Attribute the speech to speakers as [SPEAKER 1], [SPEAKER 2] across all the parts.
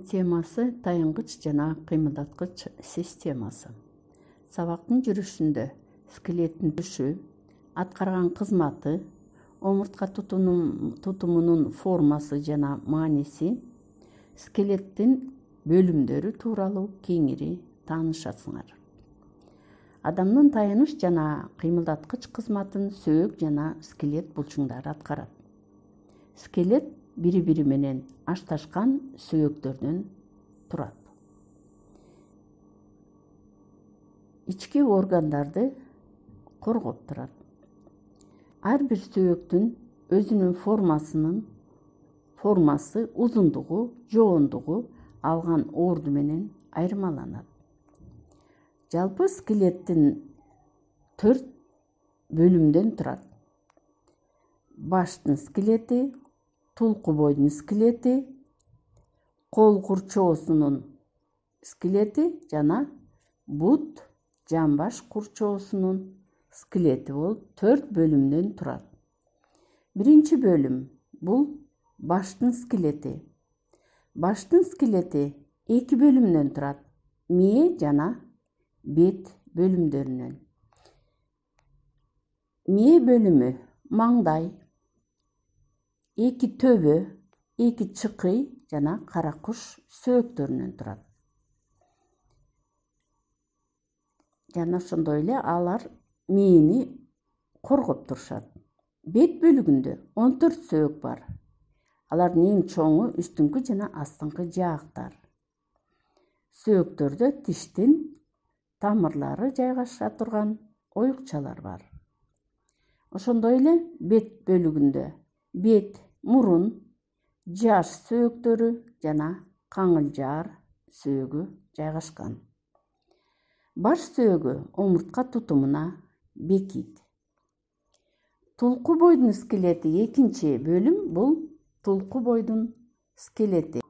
[SPEAKER 1] темасы таянгыч жана кыймылдаткыч системасы. Сабактын жүрүшүндө скелеттин түшү, аткарган кызматы, омуртка тутумунун формасы жана мааниси, скелеттин бөлүмдөрү тууралуу кеңири таанышасыңар. Адамдын таяныш жана кыймылдаткыч кызматын сөөк жана скелет булчуңдары аткарат. Скелет бири-бири менен ашташкан сөөктөрдөн турат. Ички органдарды коргоп турат. Ар бир сөөктүн өзүнүн формасы, узундугу, жоондугу алган орду менен айырмаланат. Жалпы скелеттин 4 бөлүмдөн турат. Баштын скелети, тулку бойдун скелети, кол курчоосунун скелети жана бут жамбаш курчоосунун скелети болуп 4 бөлүмдөн турат. Биринчи бөлүм бул баштын скелети. Баштын скелети 2 бөлүмдөн турат. Мээ жана бет бөлүмдөрүнөн. Мээ бөлүмү маңдай, 2 төбө, 2 чыкый жана кара куш сөөктөрүнөн турат. Жана ошондой эле алар мээни коргоп турушат. Бет бөлүгүндө 14 сөөк бар. Алардын эң чоңу үстүңкү жана астыңкы жаактар. Сөөктөрдө тиштин тамырлары жайгаша турган оюкчалар бар. Ошондой эле бет бөлүгүндө бет, мурун, жаш сөөктөрү жана каңылжар сөөгү жайгашкан. Баш сөөгү омуртка тутумуна бекит. Тулку бойдун скелети экинчи бөлүм бул тулку бойдун скелети.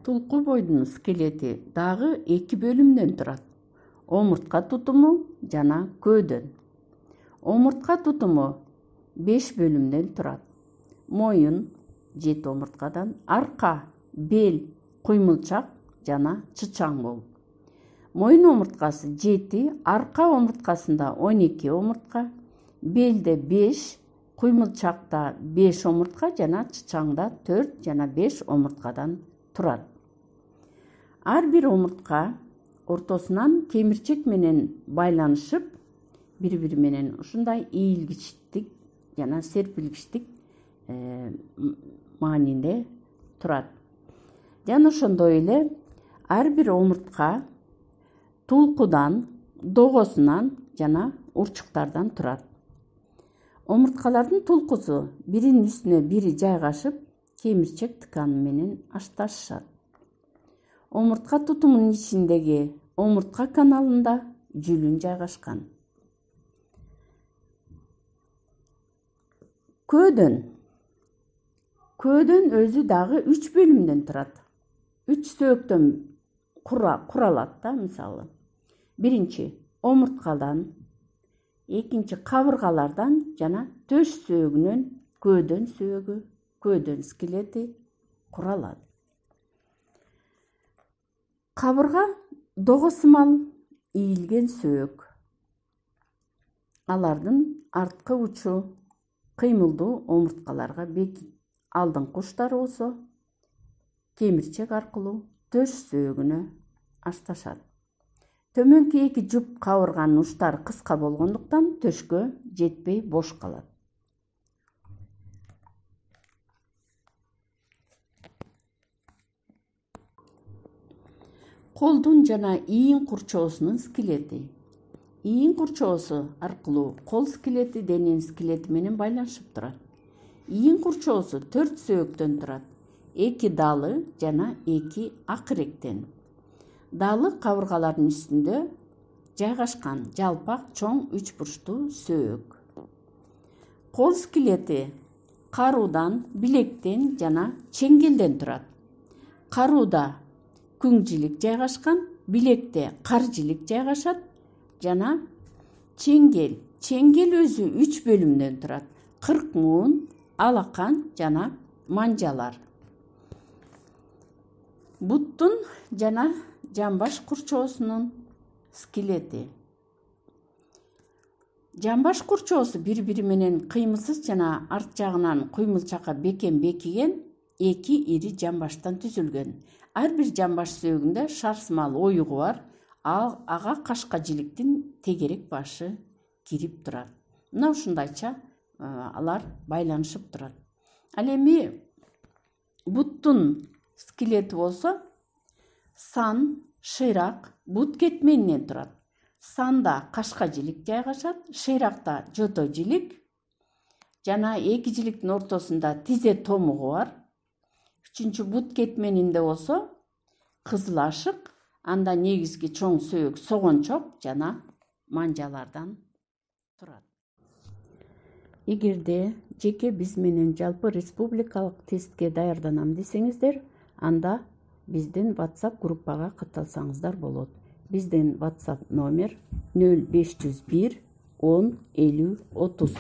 [SPEAKER 1] Тулку бойдун скелети дагы 2 бөлүмдөн турат. Омуртка тутуму жана көөдөн. Омуртка тутуму 5 бөлүмдөн турат. Моюн, 7 омурткадан, арка, бел, куймулчак жана чычаң болуп. Моюн омурткасы 7, арка омурткасында 12 омуртка, белде 5, куймулчакта 5 омуртка жана чычаңда 4 жана 5 омурткадан турат. Ар бир омуртка ортосунан темирчек менен байланышып, бири-бири менен ушундай ийилгичтик жана серпилгичтик маанинде турат. Жана ошондой эле ар бир омуртка тулкудан, догосунан жана урчуктардан турат. Омурткалардын тулкусу биринин үстүнө бири жайгашып, темирчек тканы менен ашташышат. Омуртка тутумунун ичиндеги омуртка каналында жүлүн жайгашкан. Көөдөн өзү дагы 3 бөлүмдөн турат. 3 сөөктөн куралат да, мисалы. Биринчи омурткадан, экинчи кабыргалардан жана төш сөөгүнөн көөдөн сөөгү, көөдөн скелети куралат. Кабырга догосумал ийилген сөөк. Алардын арткы учу кыймылдуу омурткаларга бекит. Алдыңкы учтары болсо темирчек аркылуу төш сөөгүнө ашташат. Төмөнкү 2 жуп кабырганын учтары кыска болгондуктан төшкө жетпей бош калат. Колдун жана ийин курчоосунун скелети. Ийин курчоосу аркылуу кол скелети дененин скелети менен байланышып турат. Ийин курчоосу 4 сөөктөн турат. 2 далы жана 2 акыректен. Далы кабыргалардын үстүндө жайгашкан жалпак чоң 3 бурчтуу сөөк. Кол скелети каруудан, билектен жана чеңгелден турат. Карууда күң жайгашкан, билекте кар жилик жайгашат жана чеңгел өзү 3 бөлүмдөн турат. Кырк муун, алакан жана манжалар. буттун жана жамбаш курчоосунун скелети. Жамбаш курчоосу бири-бири менен кыймылсыз жана арт жагынан куймулчакка бекем бекиген эки ири жамбаштан түзүлгөн. Ар бир жамбаш сөөгүндө шарсымал оюгу бар. Ага кашка жиликтин тегерек башы кирип турат. Мына ушундайча алар байланышып турат. Ал эми буттун скелети болсо сан, шыйрак, бут кетменинен турат. Санда кашка жилик жайгашат, шыйракта жото жилик жана эки жиликтин ортосунда тизе томугу бар. Үчүнчү бут кетменинде болсо кызыл ашык, анда негизги чоң сөөк согончок жана манжалардан турат. Эгерде жеке биз менен жалпы республикалык тестке даярданам десеңиздер, анда биздин WhatsApp группага катталсаңыздар болот. Биздин WhatsApp номер 0501 10 50 30.